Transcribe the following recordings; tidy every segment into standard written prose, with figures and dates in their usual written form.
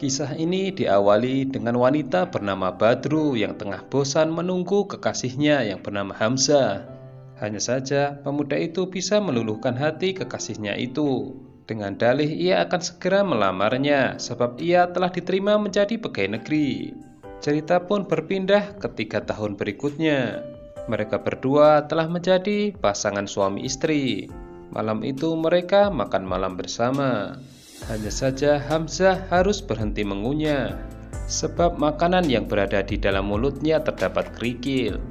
Kisah ini diawali dengan wanita bernama Badru yang tengah bosan menunggu kekasihnya yang bernama Hamzah. Hanya saja pemuda itu bisa meluluhkan hati kekasihnya itu dengan dalih ia akan segera melamarnya sebab ia telah diterima menjadi pegawai negeri. Cerita pun berpindah ke 3 tahun berikutnya. Mereka berdua telah menjadi pasangan suami istri. Malam itu mereka makan malam bersama. Hanya saja Hamzah harus berhenti mengunyah sebab makanan yang berada di dalam mulutnya terdapat kerikil.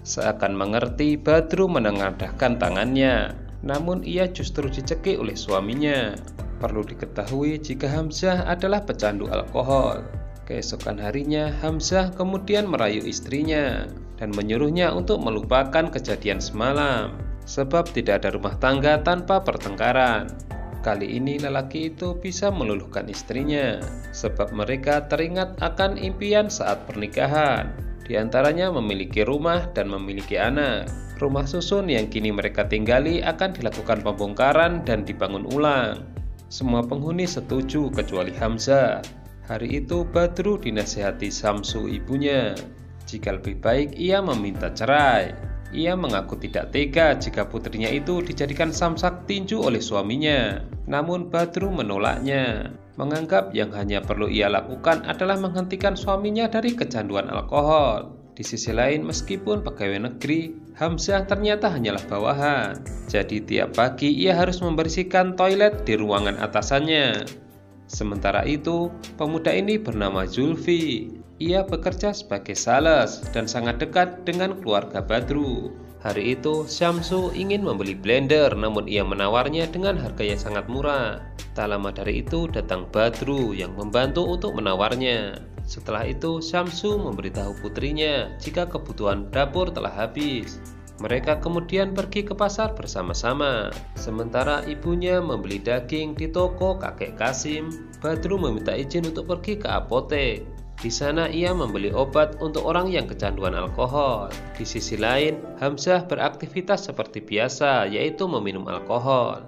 Seakan mengerti, Badru menengadahkan tangannya, namun ia justru dicekik oleh suaminya. Perlu diketahui jika Hamzah adalah pecandu alkohol. Keesokan harinya Hamzah kemudian merayu istrinya dan menyuruhnya untuk melupakan kejadian semalam, sebab tidak ada rumah tangga tanpa pertengkaran. Kali ini lelaki itu bisa meluluhkan istrinya, sebab mereka teringat akan impian saat pernikahan. Di antaranya memiliki rumah dan memiliki anak. Rumah susun yang kini mereka tinggali akan dilakukan pembongkaran dan dibangun ulang. Semua penghuni setuju kecuali Hamzah. Hari itu Badru dinasihati Syamsu ibunya, jika lebih baik ia meminta cerai. Ia mengaku tidak tega jika putrinya itu dijadikan samsak tinju oleh suaminya. Namun Badru menolaknya, menganggap yang hanya perlu ia lakukan adalah menghentikan suaminya dari kecanduan alkohol. Di sisi lain, meskipun pegawai negeri, Hamzah ternyata hanyalah bawahan. Jadi tiap pagi ia harus membersihkan toilet di ruangan atasannya. Sementara itu, pemuda ini bernama Zulfi. Ia bekerja sebagai sales dan sangat dekat dengan keluarga Badru. Hari itu Syamsu ingin membeli blender, namun ia menawarnya dengan harga yang sangat murah. Tak lama dari itu datang Badru yang membantu untuk menawarnya. Setelah itu Syamsu memberitahu putrinya jika kebutuhan dapur telah habis. Mereka kemudian pergi ke pasar bersama-sama. Sementara ibunya membeli daging di toko kakek Kasim, Badru meminta izin untuk pergi ke apotek. Di sana ia membeli obat untuk orang yang kecanduan alkohol. Di sisi lain, Hamzah beraktivitas seperti biasa, yaitu meminum alkohol.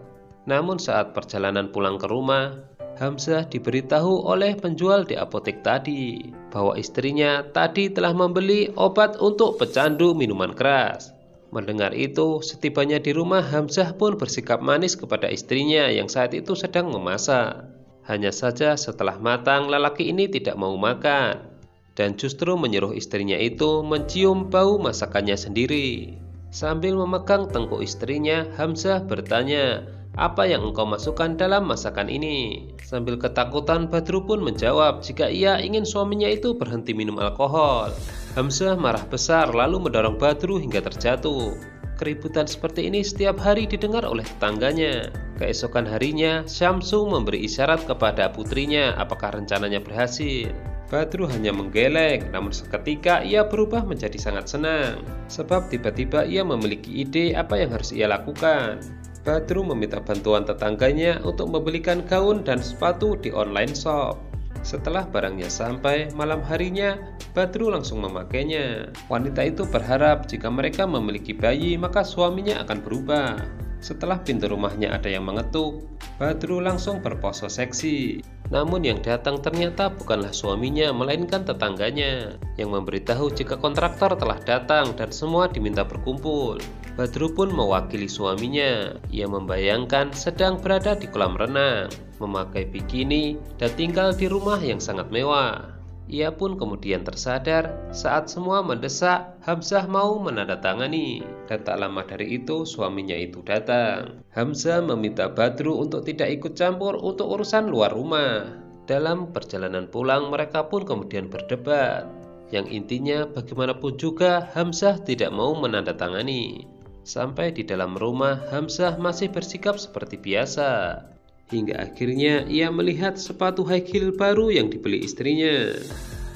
Namun saat perjalanan pulang ke rumah, Hamzah diberitahu oleh penjual di apotek tadi bahwa istrinya tadi telah membeli obat untuk pecandu minuman keras. Mendengar itu, setibanya di rumah, Hamzah pun bersikap manis kepada istrinya yang saat itu sedang memasak. Hanya saja setelah matang, lelaki ini tidak mau makan dan justru menyuruh istrinya itu mencium bau masakannya sendiri. Sambil memegang tengkuk istrinya, Hamzah bertanya, "Apa yang engkau masukkan dalam masakan ini?" Sambil ketakutan, Badru pun menjawab jika ia ingin suaminya itu berhenti minum alkohol. Hamzah marah besar lalu mendorong Badru hingga terjatuh. Keributan seperti ini setiap hari didengar oleh tetangganya. Keesokan harinya, Syamsu memberi isyarat kepada putrinya apakah rencananya berhasil. Badru hanya menggeleng, namun seketika ia berubah menjadi sangat senang, sebab tiba-tiba ia memiliki ide apa yang harus ia lakukan. Badru meminta bantuan tetangganya untuk membelikan gaun dan sepatu di online shop. Setelah barangnya sampai, malam harinya Badru langsung memakainya. Wanita itu berharap jika mereka memiliki bayi maka suaminya akan berubah. Setelah pintu rumahnya ada yang mengetuk, Badru langsung berpose seksi. Namun yang datang ternyata bukanlah suaminya, melainkan tetangganya yang memberitahu jika kontraktor telah datang dan semua diminta berkumpul. Badru pun mewakili suaminya. Ia membayangkan sedang berada di kolam renang, memakai bikini, dan tinggal di rumah yang sangat mewah. Ia pun kemudian tersadar saat semua mendesak Hamzah mau menandatangani. Dan tak lama dari itu suaminya itu datang. Hamzah meminta Badru untuk tidak ikut campur untuk urusan luar rumah. Dalam perjalanan pulang mereka pun kemudian berdebat. Yang intinya bagaimanapun juga Hamzah tidak mau menandatangani. Sampai di dalam rumah Hamzah masih bersikap seperti biasa. Hingga akhirnya ia melihat sepatu high heel baru yang dibeli istrinya.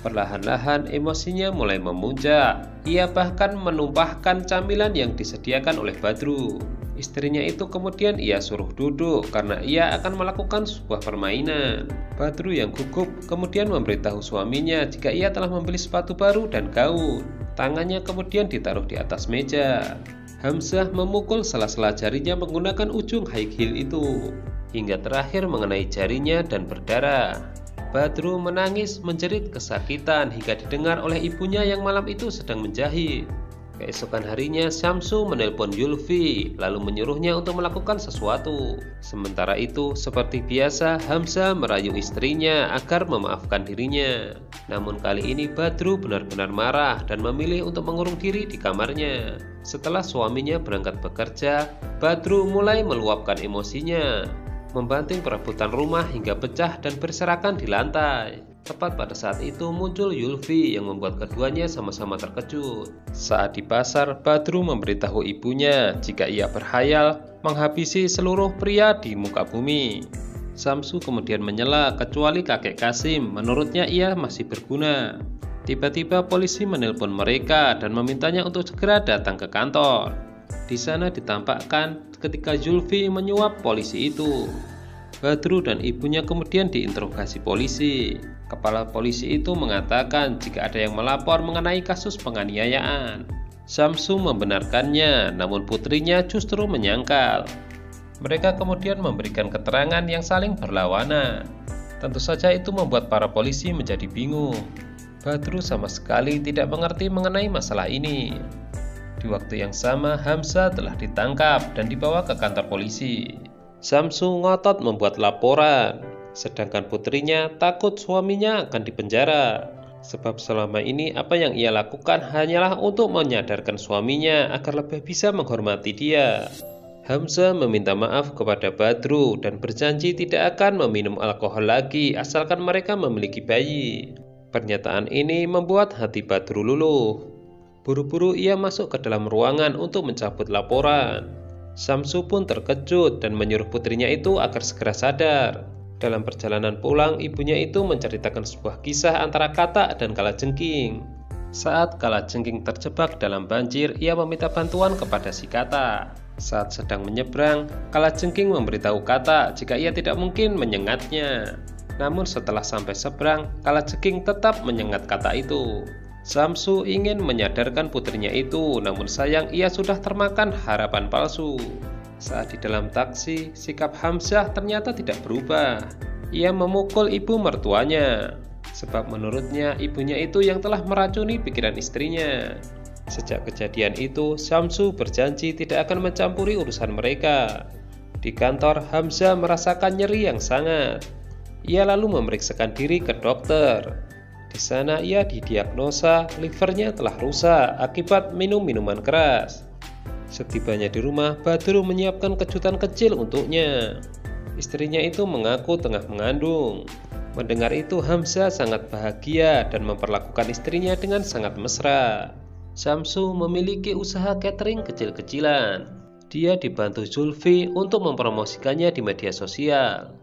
Perlahan-lahan emosinya mulai memuncak. Ia bahkan menumpahkan camilan yang disediakan oleh Badru. Istrinya itu kemudian ia suruh duduk karena ia akan melakukan sebuah permainan. Badru yang gugup kemudian memberitahu suaminya jika ia telah membeli sepatu baru dan gaun. Tangannya kemudian ditaruh di atas meja. Hamzah memukul sela-sela jarinya menggunakan ujung high heel itu hingga terakhir mengenai jarinya dan berdarah. Badru menangis menjerit kesakitan hingga didengar oleh ibunya yang malam itu sedang menjahit. Keesokan harinya Syamsu menelpon Zulfi lalu menyuruhnya untuk melakukan sesuatu. Sementara itu seperti biasa Hamzah merayu istrinya agar memaafkan dirinya. Namun kali ini Badru benar-benar marah dan memilih untuk mengurung diri di kamarnya. Setelah suaminya berangkat bekerja, Badru mulai meluapkan emosinya, membanting perebutan rumah hingga pecah dan berserakan di lantai. Tepat pada saat itu muncul Zulfi yang membuat keduanya sama-sama terkejut. Saat di pasar, Badru memberitahu ibunya jika ia berhayal menghabisi seluruh pria di muka bumi. Syamsu kemudian menyela kecuali kakek Kasim, menurutnya ia masih berguna. Tiba-tiba polisi menelpon mereka dan memintanya untuk segera datang ke kantor. Di sana ditampakkan ketika Zulfi menyuap polisi itu. Badru dan ibunya kemudian diinterogasi polisi. Kepala polisi itu mengatakan jika ada yang melapor mengenai kasus penganiayaan. Syamsu membenarkannya, namun putrinya justru menyangkal. Mereka kemudian memberikan keterangan yang saling berlawanan. Tentu saja itu membuat para polisi menjadi bingung. Badru sama sekali tidak mengerti mengenai masalah ini. Di waktu yang sama, Hamzah telah ditangkap dan dibawa ke kantor polisi. Syamsu ngotot membuat laporan, sedangkan putrinya takut suaminya akan dipenjara. Sebab selama ini apa yang ia lakukan hanyalah untuk menyadarkan suaminya agar lebih bisa menghormati dia. Hamzah meminta maaf kepada Badru dan berjanji tidak akan meminum alkohol lagi asalkan mereka memiliki bayi. Pernyataan ini membuat hati Badru luluh. Buru-buru ia masuk ke dalam ruangan untuk mencabut laporan. Syamsu pun terkejut dan menyuruh putrinya itu agar segera sadar. Dalam perjalanan pulang, ibunya itu menceritakan sebuah kisah antara Katak dan Kalajengking. Saat Kalajengking terjebak dalam banjir, ia meminta bantuan kepada si Katak. Saat sedang menyeberang, Kalajengking memberitahu Katak jika ia tidak mungkin menyengatnya. Namun setelah sampai seberang, Kalajengking tetap menyengat Katak itu. Syamsu ingin menyadarkan putrinya itu, namun sayang ia sudah termakan harapan palsu. Saat di dalam taksi, sikap Hamzah ternyata tidak berubah. Ia memukul ibu mertuanya, sebab menurutnya ibunya itu yang telah meracuni pikiran istrinya. Sejak kejadian itu, Syamsu berjanji tidak akan mencampuri urusan mereka. Di kantor, Hamzah merasakan nyeri yang sangat. Ia lalu memeriksakan diri ke dokter. Di sana ia didiagnosa livernya telah rusak akibat minum minuman keras. Setibanya di rumah, Badru menyiapkan kejutan kecil untuknya. Istrinya itu mengaku tengah mengandung. Mendengar itu, Hamzah sangat bahagia dan memperlakukan istrinya dengan sangat mesra. Syamsu memiliki usaha catering kecil-kecilan. Dia dibantu Zulfi untuk mempromosikannya di media sosial.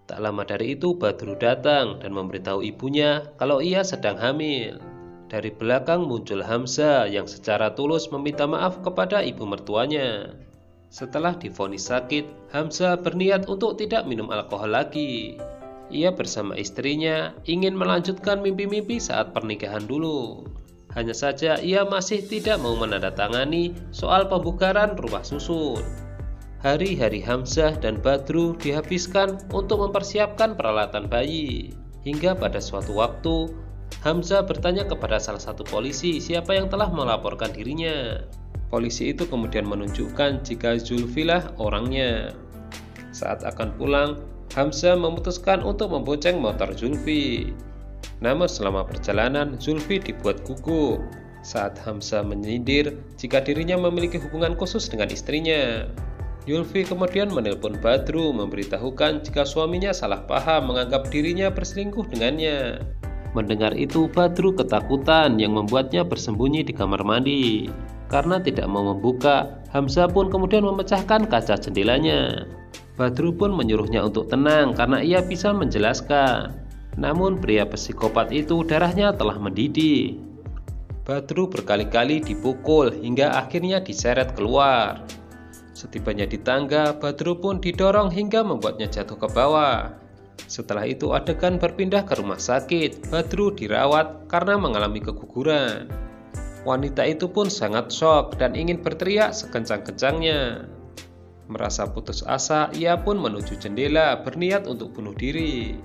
Tak lama dari itu Badru datang dan memberitahu ibunya kalau ia sedang hamil. Dari belakang muncul Hamzah yang secara tulus meminta maaf kepada ibu mertuanya. Setelah divonis sakit, Hamzah berniat untuk tidak minum alkohol lagi. Ia bersama istrinya ingin melanjutkan mimpi-mimpi saat pernikahan dulu. Hanya saja ia masih tidak mau menandatangani soal pembugaran rumah susun. Hari-hari Hamzah dan Badru dihabiskan untuk mempersiapkan peralatan bayi. Hingga pada suatu waktu, Hamzah bertanya kepada salah satu polisi siapa yang telah melaporkan dirinya. Polisi itu kemudian menunjukkan jika Zulfi lah orangnya. Saat akan pulang, Hamzah memutuskan untuk membonceng motor Zulfi. Namun selama perjalanan, Zulfi dibuat gugup saat Hamzah menyindir jika dirinya memiliki hubungan khusus dengan istrinya. Zulfi kemudian menelpon Badru memberitahukan jika suaminya salah paham menganggap dirinya berselingkuh dengannya. Mendengar itu Badru ketakutan yang membuatnya bersembunyi di kamar mandi. Karena tidak mau membuka, Hamzah pun kemudian memecahkan kaca jendelanya. Badru pun menyuruhnya untuk tenang karena ia bisa menjelaskan. Namun pria psikopat itu darahnya telah mendidih. Badru berkali-kali dipukul hingga akhirnya diseret keluar. Setibanya di tangga, Badru pun didorong hingga membuatnya jatuh ke bawah. Setelah itu adegan berpindah ke rumah sakit. Badru dirawat karena mengalami keguguran. Wanita itu pun sangat shock dan ingin berteriak sekencang-kencangnya. Merasa putus asa, ia pun menuju jendela berniat untuk bunuh diri.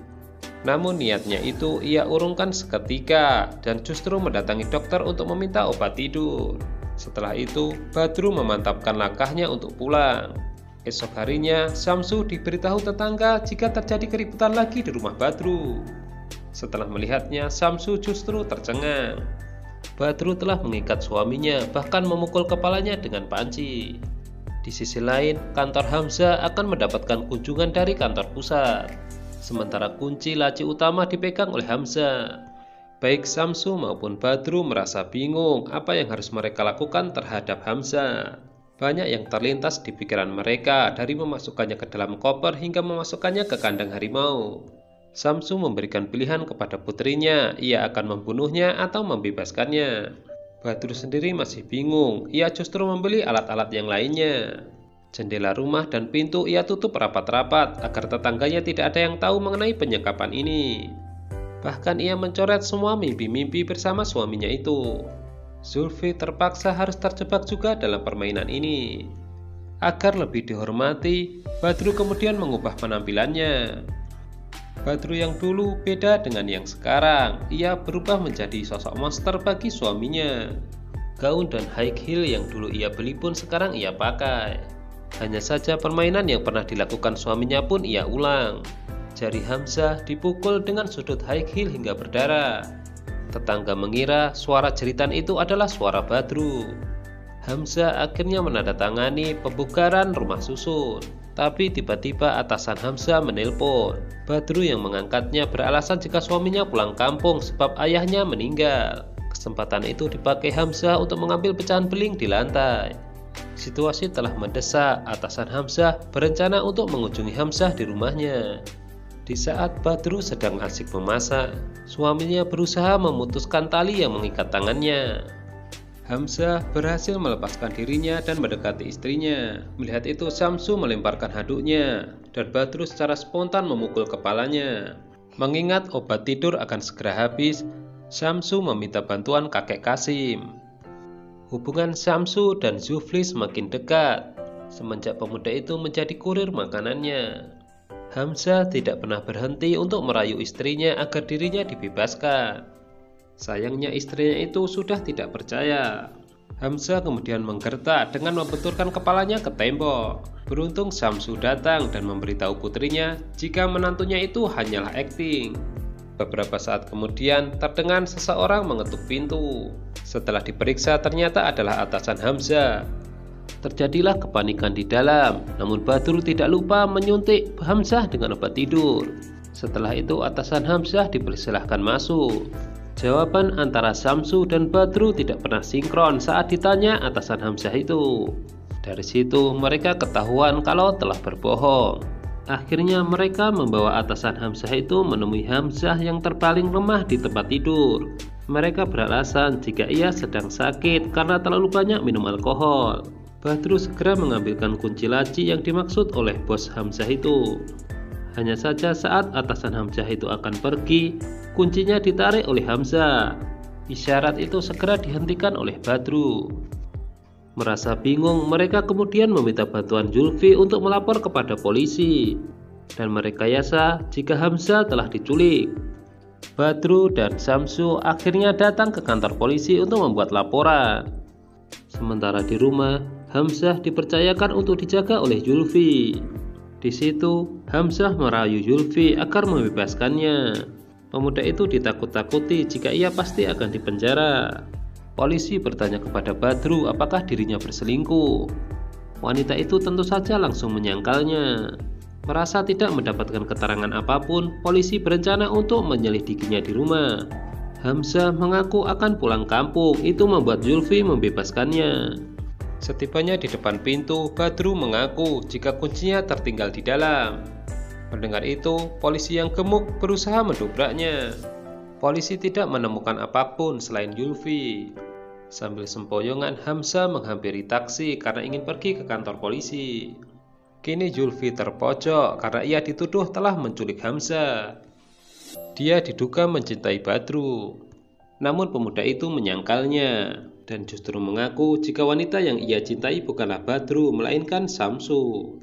Namun niatnya itu ia urungkan seketika dan justru mendatangi dokter untuk meminta obat tidur. Setelah itu, Badru memantapkan langkahnya untuk pulang. Esok harinya, Syamsu diberitahu tetangga jika terjadi keributan lagi di rumah Badru. Setelah melihatnya, Syamsu justru tercengang. Badru telah mengikat suaminya, bahkan memukul kepalanya dengan panci. Di sisi lain, kantor Hamzah akan mendapatkan kunjungan dari kantor pusat. Sementara kunci laci utama dipegang oleh Hamzah. Baik Syamsu maupun Badru merasa bingung apa yang harus mereka lakukan terhadap Hamzah. Banyak yang terlintas di pikiran mereka, dari memasukkannya ke dalam koper hingga memasukkannya ke kandang harimau. Syamsu memberikan pilihan kepada putrinya, ia akan membunuhnya atau membebaskannya. Badru sendiri masih bingung, ia justru membeli alat-alat yang lainnya. Jendela rumah dan pintu ia tutup rapat-rapat agar tetangganya tidak ada yang tahu mengenai penyekapan ini. Bahkan ia mencoret semua mimpi-mimpi bersama suaminya itu. Zulfi terpaksa harus terjebak juga dalam permainan ini. Agar lebih dihormati, Badru kemudian mengubah penampilannya. Badru yang dulu beda dengan yang sekarang. Ia berubah menjadi sosok monster bagi suaminya. Gaun dan high heel yang dulu ia beli pun sekarang ia pakai. Hanya saja permainan yang pernah dilakukan suaminya pun ia ulang. Jari Hamzah dipukul dengan sudut high heel hingga berdarah. Tetangga mengira suara jeritan itu adalah suara Badru. Hamzah akhirnya menandatangani pembubaran rumah susun. Tapi tiba-tiba atasan Hamzah menelpon. Badru yang mengangkatnya beralasan jika suaminya pulang kampung sebab ayahnya meninggal. Kesempatan itu dipakai Hamzah untuk mengambil pecahan beling di lantai. Situasi telah mendesak, atasan Hamzah berencana untuk mengunjungi Hamzah di rumahnya. Di saat Badru sedang asik memasak, suaminya berusaha memutuskan tali yang mengikat tangannya. Hamzah berhasil melepaskan dirinya dan mendekati istrinya. Melihat itu, Syamsu melemparkan handuknya dan Badru secara spontan memukul kepalanya. Mengingat obat tidur akan segera habis, Syamsu meminta bantuan kakek Kasim. Hubungan Syamsu dan Zulfi semakin dekat semenjak pemuda itu menjadi kurir makanannya. Hamzah tidak pernah berhenti untuk merayu istrinya agar dirinya dibebaskan. Sayangnya istrinya itu sudah tidak percaya. Hamzah kemudian menggertak dengan membenturkan kepalanya ke tembok. Beruntung Syamsu datang dan memberitahu putrinya jika menantunya itu hanyalah akting. Beberapa saat kemudian terdengar seseorang mengetuk pintu. Setelah diperiksa ternyata adalah atasan Hamzah. Terjadilah kepanikan di dalam, namun Badru tidak lupa menyuntik Hamzah dengan obat tidur. Setelah itu atasan Hamzah dipersilahkan masuk. Jawaban antara Syamsu dan Badru tidak pernah sinkron saat ditanya atasan Hamzah itu. Dari situ mereka ketahuan kalau telah berbohong. Akhirnya mereka membawa atasan Hamzah itu menemui Hamzah yang terbaling lemah di tempat tidur. Mereka beralasan jika ia sedang sakit karena terlalu banyak minum alkohol. Badru segera mengambilkan kunci laci yang dimaksud oleh bos Hamzah itu. Hanya saja saat atasan Hamzah itu akan pergi, kuncinya ditarik oleh Hamzah. Isyarat itu segera dihentikan oleh Badru. Merasa bingung, mereka kemudian meminta bantuan Zulfi untuk melapor kepada polisi dan merekayasa jika Hamzah telah diculik. Badru dan Syamsu akhirnya datang ke kantor polisi untuk membuat laporan. Sementara di rumah, Hamzah dipercayakan untuk dijaga oleh Zulfi. Di situ, Hamzah merayu Zulfi agar membebaskannya. Pemuda itu ditakut-takuti jika ia pasti akan dipenjara. Polisi bertanya kepada Badru apakah dirinya berselingkuh. Wanita itu tentu saja langsung menyangkalnya. Merasa tidak mendapatkan keterangan apapun, polisi berencana untuk menyelidikinya di rumah. Hamzah mengaku akan pulang kampung, itu membuat Zulfi membebaskannya. Setibanya di depan pintu, Badru mengaku jika kuncinya tertinggal di dalam. Mendengar itu, polisi yang gemuk berusaha mendobraknya. Polisi tidak menemukan apapun selain Zulfi. Sambil sempoyongan, Hamzah menghampiri taksi karena ingin pergi ke kantor polisi. Kini Zulfi terpojok karena ia dituduh telah menculik Hamzah. Dia diduga mencintai Badru. Namun pemuda itu menyangkalnya dan justru mengaku jika wanita yang ia cintai bukanlah Badru melainkan Syamsu.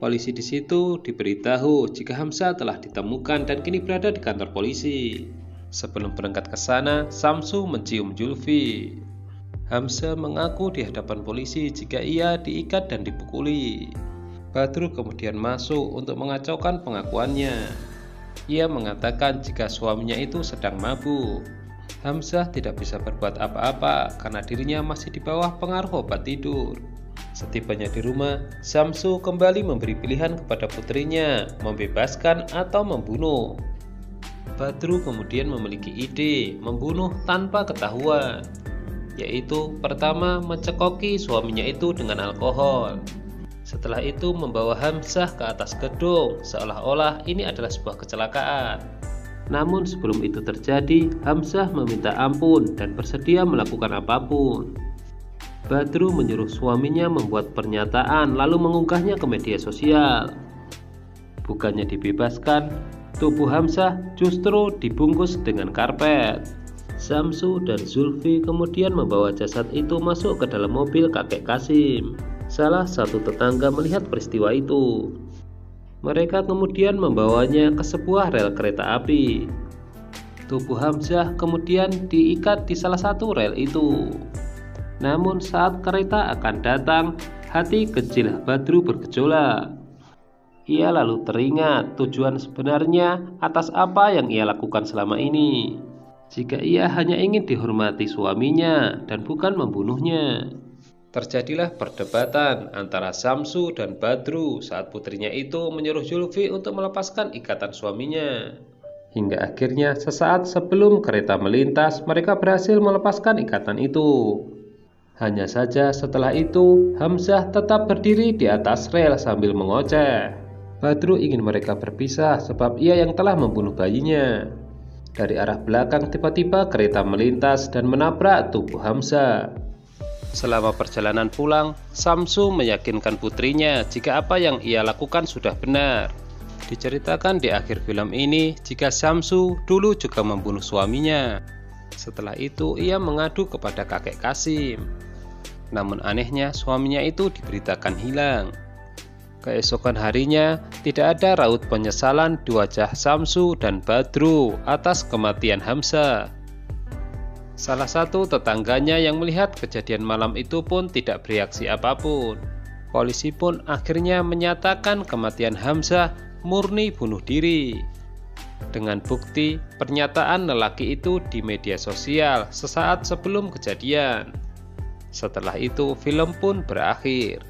Polisi di situ diberitahu jika Hamzah telah ditemukan dan kini berada di kantor polisi. Sebelum berangkat ke sana, Syamsu mencium Zulfi. Hamzah mengaku di hadapan polisi jika ia diikat dan dipukuli. Badru kemudian masuk untuk mengacaukan pengakuannya. Ia mengatakan jika suaminya itu sedang mabuk. Hamzah tidak bisa berbuat apa-apa karena dirinya masih di bawah pengaruh obat tidur. Setibanya di rumah, Syamsu kembali memberi pilihan kepada putrinya, membebaskan atau membunuh. Badru kemudian memiliki ide membunuh tanpa ketahuan, yaitu pertama mencekoki suaminya itu dengan alkohol. Setelah itu membawa Hamzah ke atas gedung seolah-olah ini adalah sebuah kecelakaan. Namun sebelum itu terjadi, Hamzah meminta ampun dan bersedia melakukan apapun. Badru menyuruh suaminya membuat pernyataan lalu mengunggahnya ke media sosial. Bukannya dibebaskan, tubuh Hamzah justru dibungkus dengan karpet. Syamsu dan Zulfi kemudian membawa jasad itu masuk ke dalam mobil kakek Kasim. Salah satu tetangga melihat peristiwa itu. Mereka kemudian membawanya ke sebuah rel kereta api. Tubuh Hamzah kemudian diikat di salah satu rel itu. Namun saat kereta akan datang, hati kecil Badru bergejolak. Ia lalu teringat tujuan sebenarnya atas apa yang ia lakukan selama ini. Jika ia hanya ingin dihormati suaminya dan bukan membunuhnya. Terjadilah perdebatan antara Syamsu dan Badru saat putrinya itu menyuruh Zulfi untuk melepaskan ikatan suaminya. Hingga akhirnya sesaat sebelum kereta melintas, mereka berhasil melepaskan ikatan itu. Hanya saja setelah itu, Hamzah tetap berdiri di atas rel sambil mengoceh. Badru ingin mereka berpisah sebab ia yang telah membunuh bayinya. Dari arah belakang tiba-tiba kereta melintas dan menabrak tubuh Hamzah. Selama perjalanan pulang, Syamsu meyakinkan putrinya jika apa yang ia lakukan sudah benar. Diceritakan di akhir film ini jika Syamsu dulu juga membunuh suaminya. Setelah itu ia mengadu kepada kakek Kasim. Namun anehnya suaminya itu diberitakan hilang. Keesokan harinya tidak ada raut penyesalan di wajah Syamsu dan Badru atas kematian Hamzah. Salah satu tetangganya yang melihat kejadian malam itu pun tidak bereaksi apapun. Polisi pun akhirnya menyatakan kematian Hamzah murni bunuh diri. Dengan bukti pernyataan lelaki itu di media sosial sesaat sebelum kejadian. Setelah itu film pun berakhir.